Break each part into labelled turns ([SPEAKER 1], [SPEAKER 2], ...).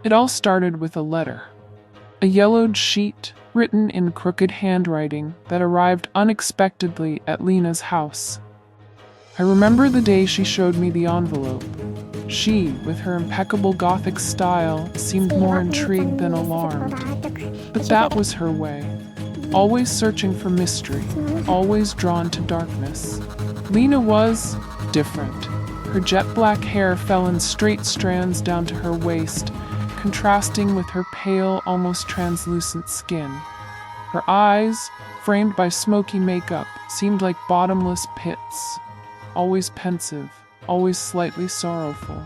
[SPEAKER 1] It all started with a letter. A yellowed sheet written in crooked handwriting that arrived unexpectedly at Lena's house. I remember the day she showed me the envelope. She, with her impeccable Gothic style, seemed more intrigued than alarmed. But that was her way. Always searching for mystery, always drawn to darkness. Lena was different. Her jet black hair fell in straight strands down to her waist, contrasting with her pale, almost translucent skin. Her eyes, framed by smoky makeup, seemed like bottomless pits, always pensive, always slightly sorrowful.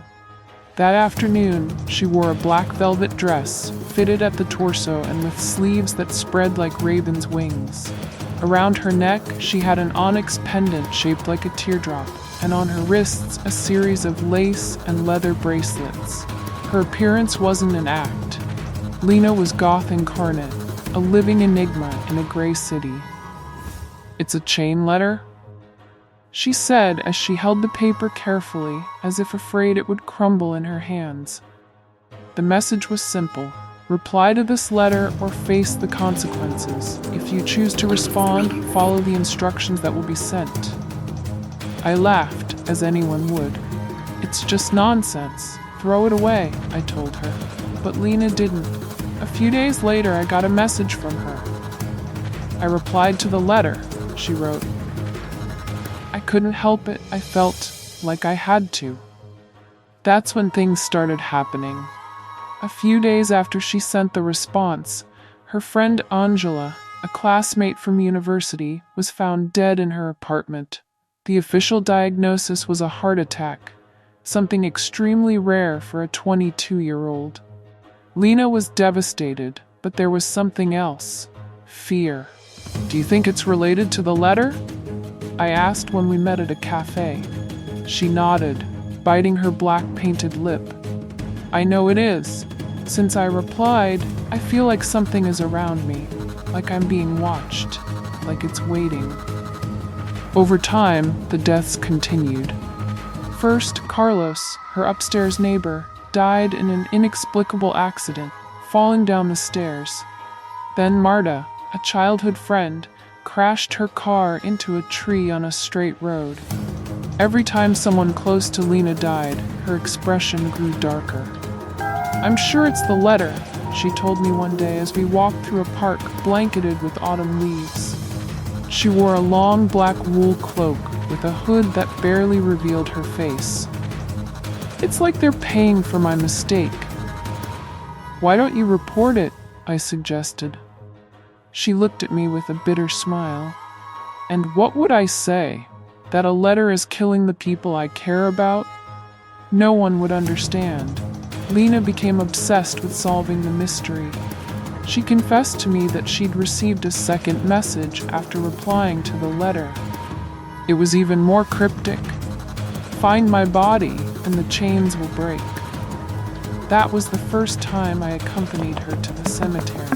[SPEAKER 1] That afternoon, she wore a black velvet dress, fitted at the torso and with sleeves that spread like raven's wings. Around her neck, she had an onyx pendant shaped like a teardrop, and on her wrists, a series of lace and leather bracelets. Her appearance wasn't an act. Lena was goth incarnate, a living enigma in a gray city. "It's a chain letter?" she said as she held the paper carefully, as if afraid it would crumble in her hands. The message was simple. Reply to this letter or face the consequences. If you choose to respond, follow the instructions that will be sent. I laughed, as anyone would. "It's just nonsense. Throw it away," I told her. But Lena didn't. A few days later, I got a message from her. I replied to the letter, she wrote. I couldn't help it. I felt like I had to. That's when things started happening. A few days after she sent the response, her friend Angela, a classmate from university, was found dead in her apartment. The official diagnosis was a heart attack, something extremely rare for a 22-year-old. Lena was devastated, but there was something else. Fear. "Do you think it's related to the letter?" I asked when we met at a cafe. She nodded, biting her black painted lip. "I know it is. Since I replied, I feel like something is around me, like I'm being watched, like it's waiting." Over time, the deaths continued. First, Carlos, her upstairs neighbor, died in an inexplicable accident, falling down the stairs. Then Marta, a childhood friend, crashed her car into a tree on a straight road. Every time someone close to Lena died, her expression grew darker. "I'm sure it's the letter," she told me one day as we walked through a park blanketed with autumn leaves. She wore a long black wool cloak with a hood that barely revealed her face. "It's like they're paying for my mistake." "Why don't you report it?" I suggested. She looked at me with a bitter smile. "And what would I say? That a letter is killing the people I care about? No one would understand." Lena became obsessed with solving the mystery. She confessed to me that she'd received a second message after replying to the letter. It was even more cryptic. "Find my body, and the chains will break." That was the first time I accompanied her to the cemetery.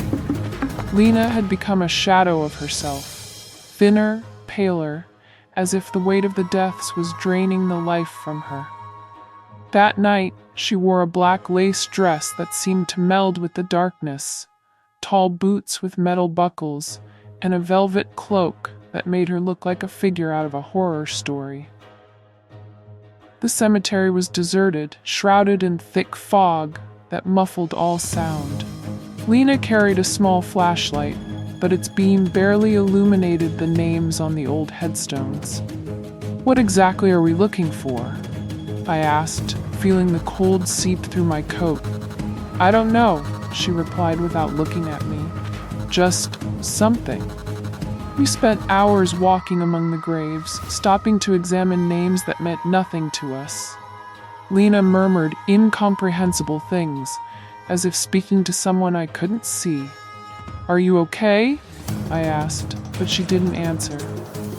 [SPEAKER 1] Lena had become a shadow of herself, thinner, paler, as if the weight of the deaths was draining the life from her. That night, she wore a black lace dress that seemed to meld with the darkness, tall boots with metal buckles, and a velvet cloak that made her look like a figure out of a horror story. The cemetery was deserted, shrouded in thick fog that muffled all sound. Lena carried a small flashlight, but its beam barely illuminated the names on the old headstones. "What exactly are we looking for?" I asked, feeling the cold seep through my coat. "I don't know," she replied without looking at me. "Just something." We spent hours walking among the graves, stopping to examine names that meant nothing to us. Lena murmured incomprehensible things, as if speaking to someone I couldn't see. "Are you okay?" I asked, but she didn't answer.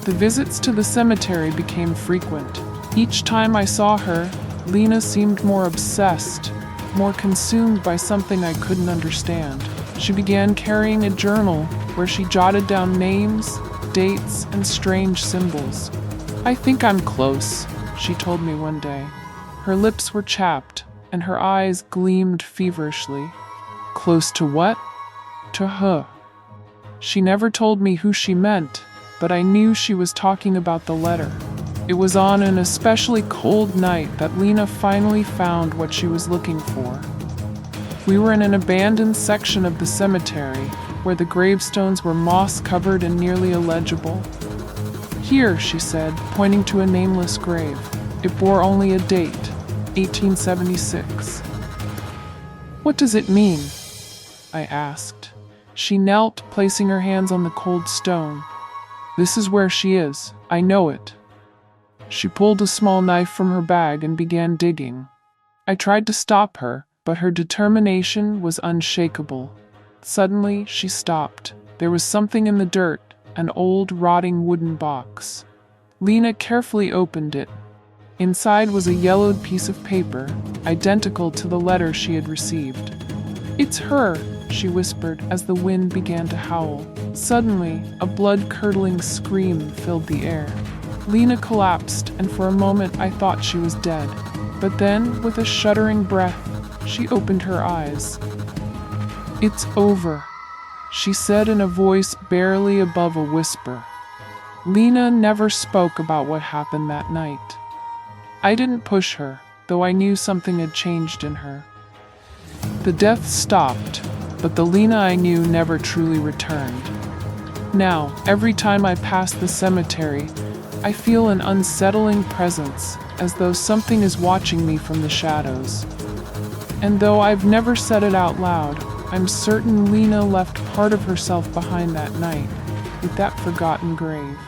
[SPEAKER 1] The visits to the cemetery became frequent. Each time I saw her, Lena seemed more obsessed, more consumed by something I couldn't understand. She began carrying a journal where she jotted down names, dates, and strange symbols. "I think I'm close," she told me one day. Her lips were chapped, and her eyes gleamed feverishly. Close to what? To her. She never told me who she meant, but I knew she was talking about the letter. It was on an especially cold night that Lena finally found what she was looking for. We were in an abandoned section of the cemetery, where the gravestones were moss-covered and nearly illegible. Here, she said, pointing to a nameless grave. It bore only a date, 1876. What does it mean? I asked. She knelt, placing her hands on the cold stone. This is where she is. I know it. She pulled a small knife from her bag and began digging. I tried to stop her, but her determination was unshakable. Suddenly, she stopped. There was something in the dirt, an old, rotting wooden box. Lena carefully opened it. Inside was a yellowed piece of paper, identical to the letter she had received. It's her, she whispered as the wind began to howl. Suddenly, a blood-curdling scream filled the air. Lena collapsed, and for a moment I thought she was dead. But then, with a shuddering breath, she opened her eyes. It's over, she said in a voice barely above a whisper. Lena never spoke about what happened that night. I didn't push her, though I knew something had changed in her. The death stopped, but the Lena I knew never truly returned. Now, every time I pass the cemetery, I feel an unsettling presence, as though something is watching me from the shadows. And though I've never said it out loud, I'm certain Lena left part of herself behind that night, with that forgotten grave.